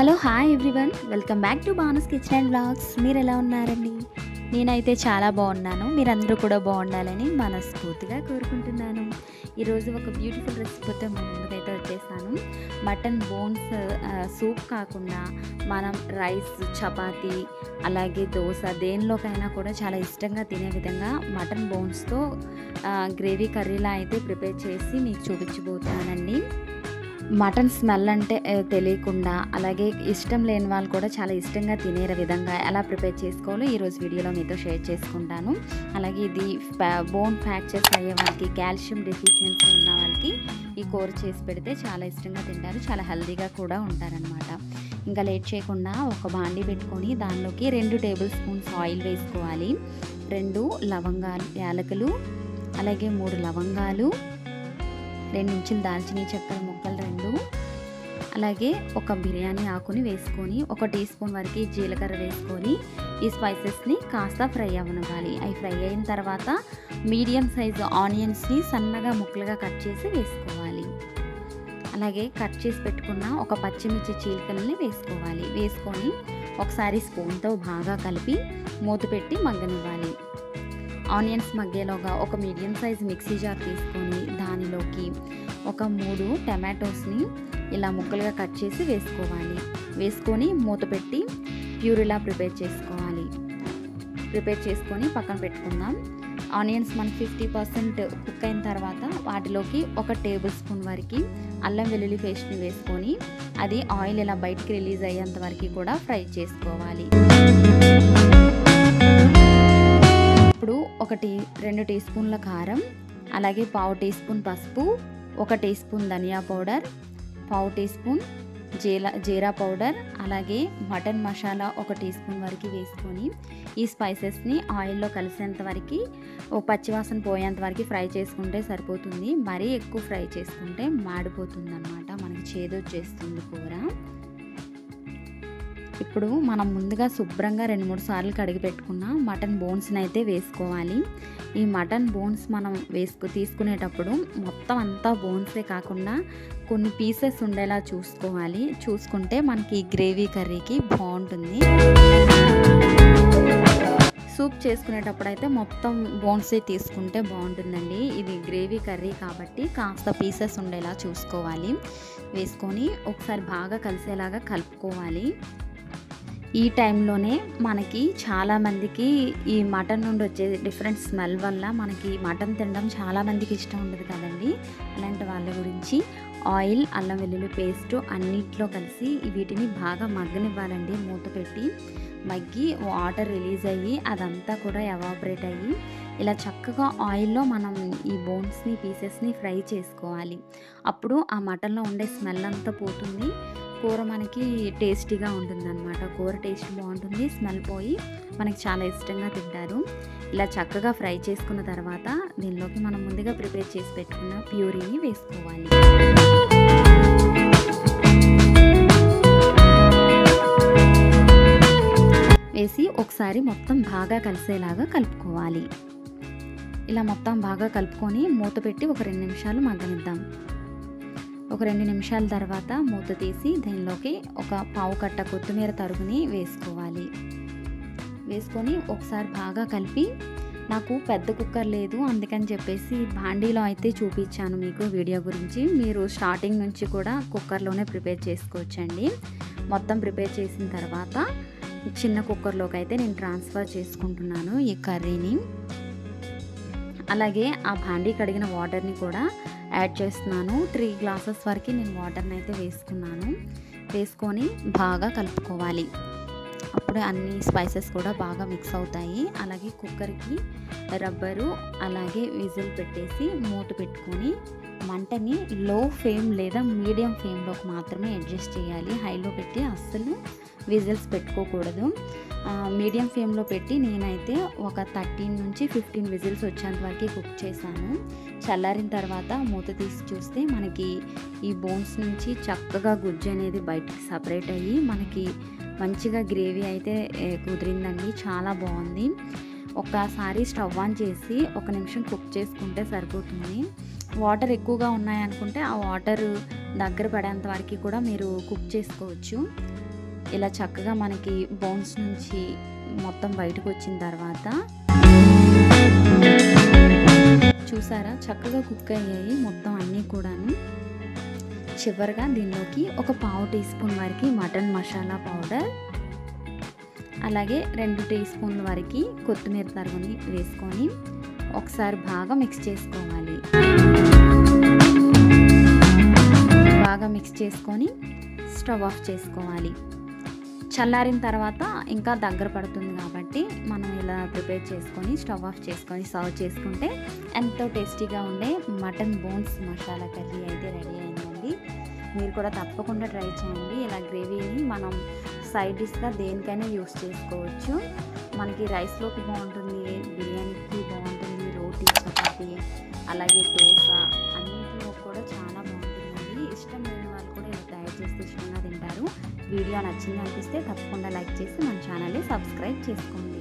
Hello hi everyone, welcome back to Banu's kitchen and vlogs. మీరు ఎలా ఉన్నారండి? నేనైతే చాలా బాగున్నాను. మీరందరూ కూడా బాగుండాలని మనస్ఫూర్తిగా కోరుకుంటున్నాను. ఈరోజు ఒక బ్యూటిఫుల్ రెసిపీతో ముందుకైతే వచ్చేసాను. మటన్ బోన్స్ సూప్ కాకుండా మనం రైస్, చపాతీ, అలాగే దోశ దేనిలోకైనా కూడా చాలా ఇష్టంగా తినే విధంగా మటన్ బోన్స్తో గ్రేవీ కర్రీలా అయితే ప్రిపేర్ చేసి మీకు చూపించబోతున్నానండి. మటన్ స్మెల్ అంటే తెలియకుండా, అలాగే ఇష్టం లేని వాళ్ళు కూడా చాలా ఇష్టంగా తినే విధంగా ఎలా ప్రిపేర్ చేసుకోవాలో ఈరోజు వీడియోలో మీతో షేర్ చేసుకుంటాను. అలాగే ఇది బోన్ ఫ్రాక్చర్స్ అయ్యే వాళ్ళకి, కాల్షియం డెఫిషియన్సీ ఉన్న వాళ్ళకి ఈ కూర చేసి పెడితే చాలా ఇష్టంగా తింటారు, చాలా హెల్తీగా కూడా ఉంటారనమాట. ఇంకా లేట్ చేయకుండా ఒక బాండీ పెట్టుకొని దానిలోకి 2 టేబుల్ స్పూన్స్ ఆయిల్ వేసుకోవాలి. 2 లవంగాలు, యాలకులు, అలాగే 3 లవంగాలు, 2 ఇంచులు దాల్చిన చెక్క ముక్కలు 2, అలాగే ఒక బిర్యానీ ఆకుని వేసుకొని 1 టీ స్పూన్ వరకు జీలకర్ర వేసుకొని ఈ స్పైసెస్ని కాస్త ఫ్రై అవ్వనివ్వాలి. అవి ఫ్రై అయిన తర్వాత మీడియం సైజు ఆనియన్స్ని సన్నగా ముక్కలుగా కట్ చేసి వేసుకోవాలి. అలాగే కట్ చేసి పెట్టుకున్న ఒక పచ్చిమిర్చి చీలికల్ని వేసుకోవాలి. వేసుకొని ఒకసారి స్పూన్తో బాగా కలిపి మూత పెట్టి మగ్గనివ్వాలి. ఆనియన్స్ మగ్గేలోగా ఒక మీడియం సైజ్ మిక్సీ జార్ తీసుకొని దానిలోకి ఒక 3 టమాటోస్ని ఇలా ముక్కలుగా కట్ చేసి వేసుకోవాలి. వేసుకొని మూత పెట్టి ప్యూరీలా ప్రిపేర్ చేసుకొని పక్కన పెట్టుకుందాం. ఆనియన్స్ మనకి 50% కుక్ అయిన తర్వాత వాటిలోకి 1 టేబుల్ స్పూన్ వరకు అల్లం వెల్లుల్లి పేస్ట్ని వేసుకొని అది ఆయిల్ ఇలా బయటికి రిలీజ్ అయ్యేంత వరకు కూడా ఫ్రై చేసుకోవాలి. ఇప్పుడు 2 టీ స్పూన్ల కారం, అలాగే 1/2 టీ స్పూన్ పసుపు, 1 టీ స్పూన్ ధనియా పౌడర్, 1/2 టీ స్పూన్ జీరా పౌడర్, అలాగే మటన్ మసాలా 1 టీ స్పూన్ వరకు వేసుకొని ఈ స్పైసెస్ని ఆయిల్లో కలిసేంత వరకు, పచ్చివాసన పోయేంత వరకు ఫ్రై చేసుకుంటే సరిపోతుంది. మరీ ఎక్కువ ఫ్రై చేసుకుంటే మాడిపోతుంది అన్నమాట, మనకి చేదొచ్చేస్తుంది కూర. ఇప్పుడు మనం ముందుగా శుభ్రంగా 2-3 సార్లు కడిగి పెట్టుకున్న మటన్ బోన్స్ని అయితే వేసుకోవాలి. ఈ మటన్ బోన్స్ మనం తీసుకునేటప్పుడు మొత్తం అంతా బోన్సే కాకుండా కొన్ని పీసెస్ ఉండేలా చూసుకుంటే మనకి గ్రేవీ కర్రీకి బాగుంటుంది. సూప్ చేసుకునేటప్పుడు అయితే మొత్తం బోన్సే తీసుకుంటే బాగుంటుందండి. ఇది గ్రేవీ కర్రీ కాబట్టి కాస్త పీసెస్ ఉండేలా చూసుకోవాలి. వేసుకొని ఒకసారి బాగా కలిసేలాగా కలుపుకోవాలి. ఈ టైంలోనే మనకి చాలామందికి ఈ మటన్ నుండి వచ్చే డిఫరెంట్ స్మెల్ వల్ల మనకి మటన్ తినడం చాలామందికి ఇష్టం ఉండదు కదండి. అలాంటి వాళ్ళ గురించి ఆయిల్, అల్లం వెల్లుల్లి పేస్ట్ అన్నిట్లో కలిసి వీటిని బాగా మగ్గనివ్వాలండి. మూత పెట్టి మగ్గి వాటర్ రిలీజ్ అయ్యి అదంతా కూడా ఎవాపరేట్ అయ్యి ఇలా చక్కగా ఆయిల్లో మనం ఈ బోన్స్ని, పీసెస్ని ఫ్రై చేసుకోవాలి. అప్పుడు ఆ మటన్లో ఉండే స్మెల్ అంతా పోతుంది, కూర మనకి టేస్టీగా ఉంటుందన్నమాట. కూర టేస్ట్ బాగుంటుంది, స్మెల్ పోయి మనకి చాలా ఇష్టంగా తింటారు. ఇలా చక్కగా ఫ్రై చేసుకున్న తర్వాత దీనిలోకి మనం ముందుగా ప్రిపేర్ చేసి పెట్టుకున్న ప్యూరీని వేసుకోవాలి. వేసి ఒకసారి మొత్తం బాగా కలిసేలాగా కలుపుకోవాలి. ఇలా మొత్తం బాగా కలుపుకొని మూత పెట్టి ఒక 2 నిమిషాలు మగ్గనిద్దాం. ఒక 2 నిమిషాల తర్వాత మూత తీసి దీనిలోకి ఒక 1/2 కట్ట కొత్తిమీర తరుగుని వేసుకోవాలి. వేసుకొని ఒకసారి బాగా కలిపి, నాకు పెద్ద కుక్కర్ లేదు అందుకని చెప్పేసి బాండీలో అయితే చూపించాను మీకు వీడియో గురించి. మీరు స్టార్టింగ్ నుంచి కూడా కుక్కర్లోనే ప్రిపేర్ చేసుకోవచ్చండి. మొత్తం ప్రిపేర్ చేసిన తర్వాత చిన్న కుక్కర్లోకి అయితే నేను ట్రాన్స్ఫర్ చేసుకుంటున్నాను ఈ కర్రీని. అలాగే ఆ బాండీ కడిగిన వాటర్ని కూడా యాడ్ చేస్తున్నాను. 3 గ్లాసెస్ వరకు నేను వాటర్ని అయితే వేసుకొని బాగా కలుపుకోవాలి. అప్పుడు అన్ని స్పైసెస్ కూడా బాగా మిక్స్ అవుతాయి. అలాగే కుక్కర్కి రబ్బరు, అలాగే విజిల్ పెట్టేసి మూత పెట్టుకొని మంటని లో ఫ్లేమ్ లేదా మీడియం ఫ్లేమ్లోకి మాత్రమే అడ్జస్ట్ చేయాలి. హైలో పెట్టి అస్సలు విజిల్స్ పెట్టుకోకూడదు. మీడియం ఫ్లేమ్లో పెట్టి నేనైతే ఒక 13 నుంచి 15 విజిల్స్ వచ్చేంత వరకు కుక్ చేశాను. చల్లారిన తర్వాత మూత తీసి చూస్తే మనకి ఈ బోన్స్ నుంచి చక్కగా గుజ్జు అనేది బయటికి సపరేట్ అయ్యి మనకి మంచిగా గ్రేవీ అయితే కుదిరిందండి, చాలా బాగుంది. ఒకసారి స్టవ్ ఆన్ చేసి 1 నిమిషం కుక్ చేసుకుంటే సరిపోతుంది. వాటర్ ఎక్కువగా ఉన్నాయనుకుంటే ఆ వాటర్ దగ్గర పడేంత వరకు కూడా మీరు కుక్ చేసుకోవచ్చు. ఇలా చక్కగా మనకి బోన్స్ నుంచి మొత్తం బయటకు వచ్చిన తర్వాత చూసారా చక్కగా కుక్ అయ్యాయి మొత్తం అన్నీ కూడాను. చివరిగా దీనిలోకి ఒక పావు టీ స్పూన్ వరకు మటన్ మసాలా పౌడర్, అలాగే 2 టీ స్పూన్ల వరకు కొత్తిమీర తరుగుని వేసుకొని ఒకసారి బాగా మిక్స్ చేసుకోవాలి. బాగా మిక్స్ చేసుకొని స్టవ్ ఆఫ్ చేసుకోవాలి. చల్లారిన తర్వాత ఇంకా దగ్గర పడుతుంది కాబట్టి మనం ఇలా ప్రిపేర్ చేసుకొని స్టవ్ ఆఫ్ చేసుకొని సర్వ్ చేసుకుంటే ఎంతో టేస్టీగా ఉండే మటన్ బోన్స్ మసాలా కర్రీ అయితే రెడీ అయిందండి. మీరు కూడా తప్పకుండా ట్రై చేయండి. ఇలా గ్రేవీని మనం సైడ్ డిష్గా దేనికైనా యూస్ చేసుకోవచ్చు. మనకి రైస్లోకి బాగుంటుంది, బిర్యానీకి బాగుంటుంది, రోటీ చపాతి అలాగే దోశ అన్నింటిలో కూడా చాలా బాగుంటుందండి. ఇష్టం లేని వాళ్ళు కూడా ఇలా తయారు చేస్తే ఇష్టంగా తింటారు. వీడియో నచ్చింది అనిపిస్తే తప్పకుండా లైక్ చేసి మన ఛానల్ని సబ్స్క్రైబ్ చేసుకోండి.